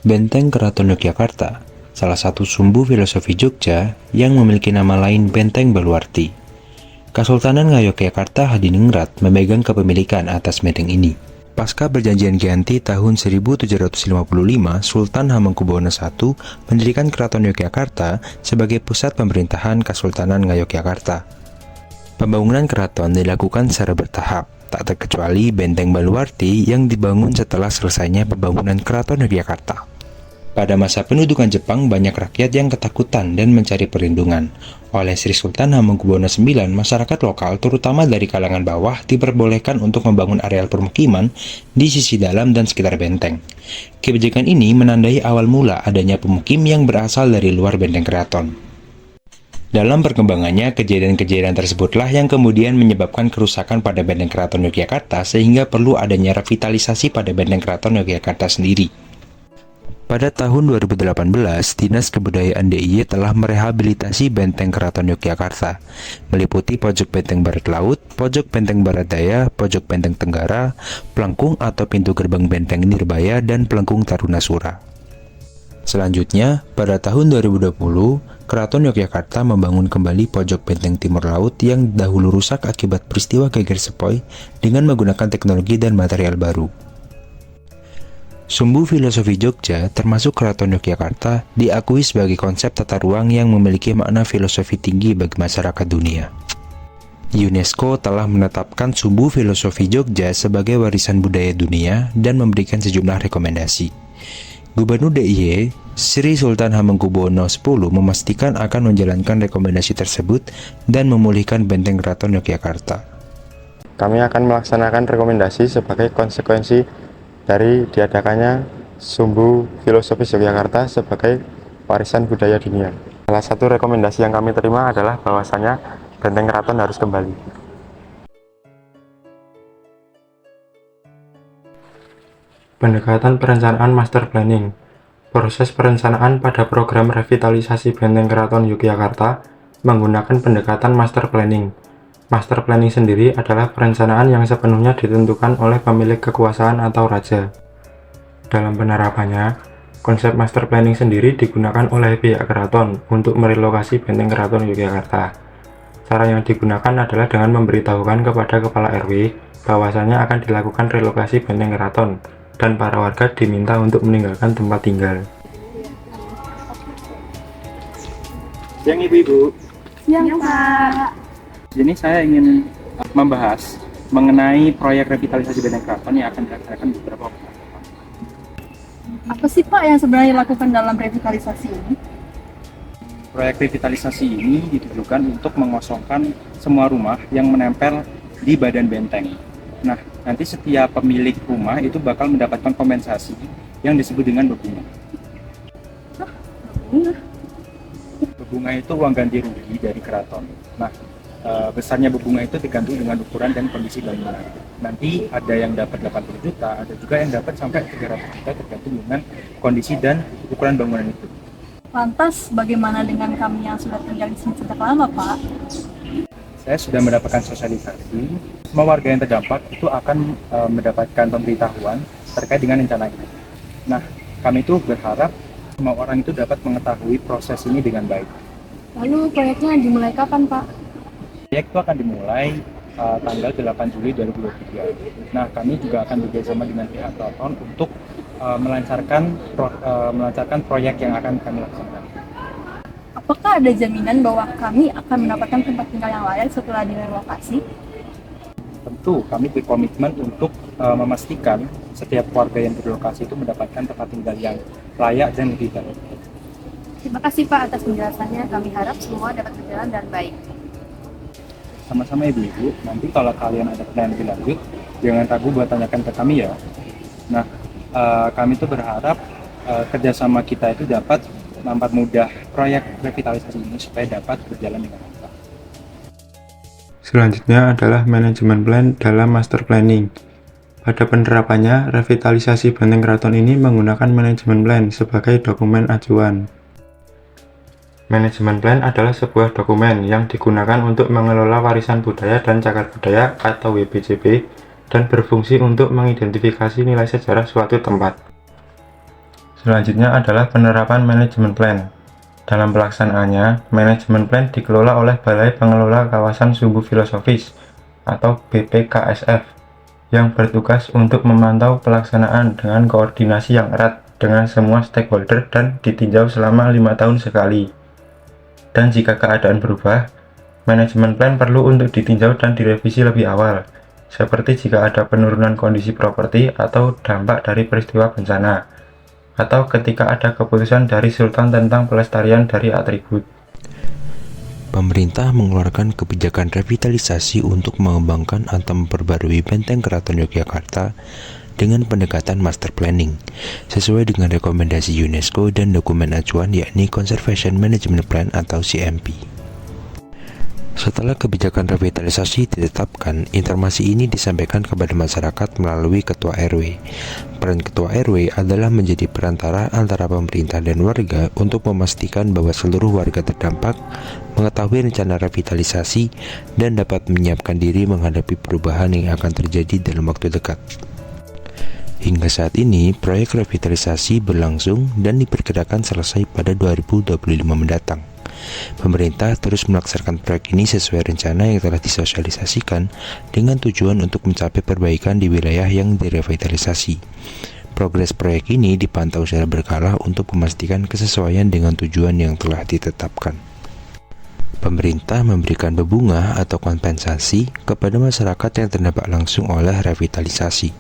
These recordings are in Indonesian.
Benteng Keraton Yogyakarta, salah satu sumbu filosofi Jogja yang memiliki nama lain Benteng Baluarti. Kesultanan Ngayogyakarta Hadiningrat memegang kepemilikan atas benteng ini. Pasca perjanjian Giyanti tahun 1755, Sultan Hamengkubuwono I mendirikan Keraton Yogyakarta sebagai pusat pemerintahan Kesultanan Ngayogyakarta. Pembangunan keraton dilakukan secara bertahap, tak terkecuali Benteng Baluarti yang dibangun setelah selesainya pembangunan Keraton Yogyakarta. Pada masa pendudukan Jepang, banyak rakyat yang ketakutan dan mencari perlindungan. Oleh Sri Sultan Hamengkubuwono IX, masyarakat lokal, terutama dari kalangan bawah, diperbolehkan untuk membangun areal permukiman di sisi dalam dan sekitar benteng. Kebijakan ini menandai awal mula adanya pemukim yang berasal dari luar benteng keraton. Dalam perkembangannya, kejadian-kejadian tersebutlah yang kemudian menyebabkan kerusakan pada Benteng Keraton Yogyakarta sehingga perlu adanya revitalisasi pada Benteng Keraton Yogyakarta sendiri. Pada tahun 2018, Dinas Kebudayaan DIY telah merehabilitasi Benteng Keraton Yogyakarta, meliputi pojok benteng barat laut, pojok benteng barat daya, pojok benteng tenggara, pelengkung atau pintu gerbang benteng Nirbaya, dan pelengkung Tarunasura. Selanjutnya, pada tahun 2020, Keraton Yogyakarta membangun kembali pojok benteng timur laut yang dahulu rusak akibat peristiwa Geger Sepoi dengan menggunakan teknologi dan material baru. Sumbu filosofi Jogja, termasuk Keraton Yogyakarta, diakui sebagai konsep tata ruang yang memiliki makna filosofi tinggi bagi masyarakat dunia. UNESCO telah menetapkan sumbu filosofi Jogja sebagai warisan budaya dunia dan memberikan sejumlah rekomendasi. Gubernur DIY, Sri Sultan Hamengkubuwono X memastikan akan menjalankan rekomendasi tersebut dan memulihkan Benteng Keraton Yogyakarta. Kami akan melaksanakan rekomendasi sebagai konsekuensi dari diadakannya sumbu filosofis Yogyakarta sebagai warisan budaya dunia. Salah satu rekomendasi yang kami terima adalah bahwasanya Benteng Keraton harus kembali. Pendekatan perencanaan master planning. Proses perencanaan pada program revitalisasi Benteng Keraton Yogyakarta menggunakan pendekatan master planning. Master planning sendiri adalah perencanaan yang sepenuhnya ditentukan oleh pemilik kekuasaan atau raja. Dalam penerapannya, konsep master planning sendiri digunakan oleh pihak keraton untuk merelokasi Benteng Keraton Yogyakarta. Cara yang digunakan adalah dengan memberitahukan kepada kepala RW bahwasanya akan dilakukan relokasi Benteng Keraton dan para warga diminta untuk meninggalkan tempat tinggal. Siang Ibu-Ibu. Siang Pak. Ini saya ingin membahas mengenai proyek revitalisasi Benteng Keraton yang akan dilaksanakan beberapa waktu. Apa sih Pak yang sebenarnya dilakukan dalam revitalisasi ini? Proyek revitalisasi ini ditujukan untuk mengosongkan semua rumah yang menempel di badan benteng. Nah, nanti setiap pemilik rumah itu bakal mendapatkan kompensasi yang disebut dengan bebunga. Bebunga itu uang ganti rugi dari keraton. Nah, besarnya bebunga itu tergantung dengan ukuran dan kondisi bangunan. Nanti ada yang dapat 80 juta, ada juga yang dapat sampai 300 juta tergantung dengan kondisi dan ukuran bangunan itu. Lantas, bagaimana dengan kami yang sudah tinggal di sini sejak lama Pak? Saya sudah mendapatkan sosialisasi, semua warga yang terdampak itu akan mendapatkan pemberitahuan terkait dengan rencana ini. Nah, kami itu berharap semua orang itu dapat mengetahui proses ini dengan baik. Lalu proyeknya dimulai kapan Pak? Proyek itu akan dimulai tanggal 8 Juli 2023. Nah, kami juga akan bekerjasama dengan pihak keraton untuk melancarkan proyek yang akan kami laksanakan. Apakah ada jaminan bahwa kami akan mendapatkan tempat tinggal yang layak setelah direlokasi? Tentu, kami berkomitmen untuk memastikan setiap warga yang direlokasi itu mendapatkan tempat tinggal yang layak dan lebih baik. Terima kasih Pak atas penjelasannya. Kami harap semua dapat berjalan dengan baik. Sama-sama Ibu-Ibu, nanti kalau kalian ada pertanyaan lebih lanjut, jangan ragu buat tanyakan ke kami ya. Nah, kami tuh berharap kerjasama kita itu dapat mempermudah proyek revitalisasi ini supaya dapat berjalan dengan lancar. Selanjutnya adalah manajemen plan dalam master planning. Pada penerapannya, revitalisasi Benteng Keraton ini menggunakan manajemen plan sebagai dokumen acuan. Manajemen plan adalah sebuah dokumen yang digunakan untuk mengelola warisan budaya dan cagar budaya atau WBCB dan berfungsi untuk mengidentifikasi nilai sejarah suatu tempat. Selanjutnya adalah penerapan manajemen plan. Dalam pelaksanaannya, manajemen plan dikelola oleh Balai Pengelola Kawasan Sumbu Filosofis atau BPKSF yang bertugas untuk memantau pelaksanaan dengan koordinasi yang erat dengan semua stakeholder dan ditinjau selama 5 tahun sekali. Dan jika keadaan berubah, manajemen plan perlu untuk ditinjau dan direvisi lebih awal, seperti jika ada penurunan kondisi properti atau dampak dari peristiwa bencana, atau ketika ada keputusan dari Sultan tentang pelestarian dari atribut. Pemerintah mengeluarkan kebijakan revitalisasi untuk mengembangkan atau memperbarui Benteng Keraton Yogyakarta dengan pendekatan master planning, sesuai dengan rekomendasi UNESCO dan dokumen acuan yakni Conservation Management Plan atau CMP. Setelah kebijakan revitalisasi ditetapkan, informasi ini disampaikan kepada masyarakat melalui Ketua RW. Peran Ketua RW adalah menjadi perantara antara pemerintah dan warga untuk memastikan bahwa seluruh warga terdampak mengetahui rencana revitalisasi dan dapat menyiapkan diri menghadapi perubahan yang akan terjadi dalam waktu dekat. Hingga saat ini, proyek revitalisasi berlangsung dan diperkirakan selesai pada 2025 mendatang. Pemerintah terus melaksanakan proyek ini sesuai rencana yang telah disosialisasikan dengan tujuan untuk mencapai perbaikan di wilayah yang direvitalisasi. Progres proyek ini dipantau secara berkala untuk memastikan kesesuaian dengan tujuan yang telah ditetapkan. Pemerintah memberikan bebungah atau kompensasi kepada masyarakat yang terdampak langsung oleh revitalisasi.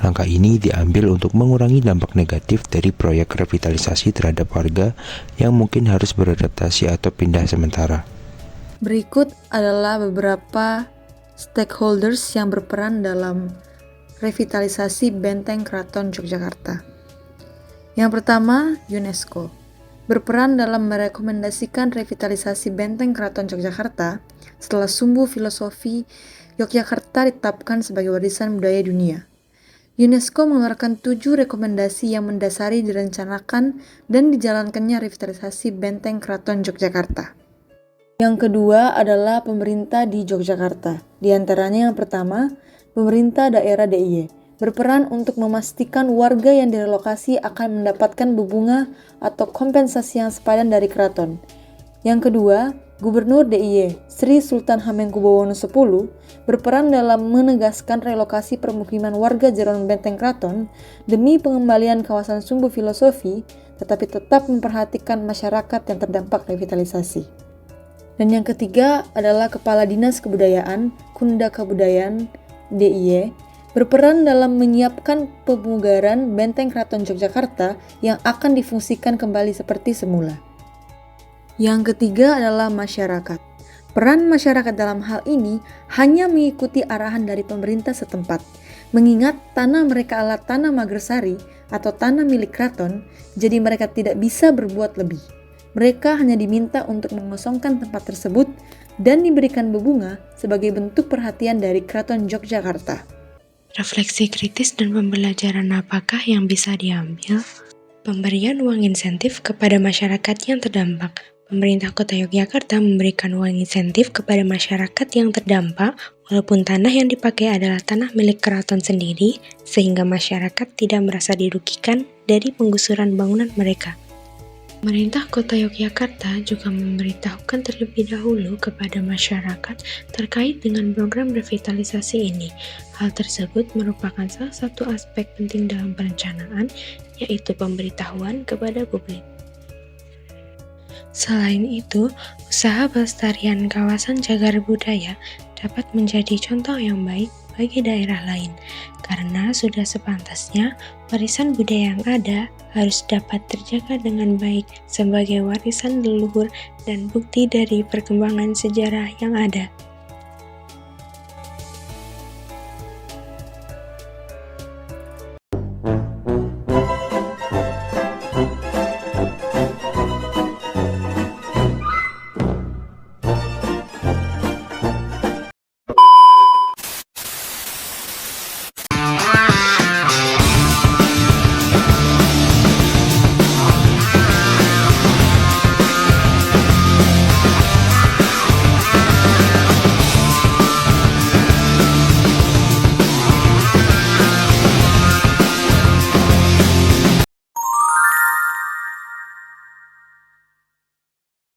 Langkah ini diambil untuk mengurangi dampak negatif dari proyek revitalisasi terhadap warga yang mungkin harus beradaptasi atau pindah sementara. Berikut adalah beberapa stakeholders yang berperan dalam revitalisasi Benteng Keraton Yogyakarta. Yang pertama, UNESCO. Berperan dalam merekomendasikan revitalisasi Benteng Keraton Yogyakarta setelah Sumbu Filosofi Yogyakarta ditetapkan sebagai warisan budaya dunia. UNESCO mengeluarkan 7 rekomendasi yang mendasari direncanakan dan dijalankannya revitalisasi Benteng Keraton Yogyakarta. Yang kedua adalah pemerintah di Yogyakarta. Di antaranya yang pertama, pemerintah daerah DIY. Berperan untuk memastikan warga yang direlokasi akan mendapatkan bebungah atau kompensasi yang sepadan dari keraton. Yang kedua, Gubernur DIY Sri Sultan Hamengkubuwono X berperan dalam menegaskan relokasi permukiman warga Jeron Benteng Keraton demi pengembalian kawasan Sumbu Filosofi, tetapi tetap memperhatikan masyarakat yang terdampak revitalisasi. Dan yang ketiga adalah Kepala Dinas Kebudayaan Kunda Kabudayaan DIY berperan dalam menyiapkan pemugaran Benteng Keraton Yogyakarta yang akan difungsikan kembali seperti semula. Yang ketiga adalah masyarakat. Peran masyarakat dalam hal ini hanya mengikuti arahan dari pemerintah setempat, mengingat tanah mereka adalah tanah Magersari atau tanah milik keraton, jadi mereka tidak bisa berbuat lebih. Mereka hanya diminta untuk mengosongkan tempat tersebut dan diberikan bebungah sebagai bentuk perhatian dari Keraton Yogyakarta. Refleksi kritis dan pembelajaran apakah yang bisa diambil? Pemberian uang insentif kepada masyarakat yang terdampak. Pemerintah Kota Yogyakarta memberikan uang insentif kepada masyarakat yang terdampak walaupun tanah yang dipakai adalah tanah milik keraton sendiri, sehingga masyarakat tidak merasa dirugikan dari penggusuran bangunan mereka. Pemerintah Kota Yogyakarta juga memberitahukan terlebih dahulu kepada masyarakat terkait dengan program revitalisasi ini. Hal tersebut merupakan salah satu aspek penting dalam perencanaan, yaitu pemberitahuan kepada publik. Selain itu, usaha pelestarian kawasan cagar budaya dapat menjadi contoh yang baik bagi daerah lain, karena sudah sepantasnya warisan budaya yang ada harus dapat terjaga dengan baik sebagai warisan leluhur dan bukti dari perkembangan sejarah yang ada.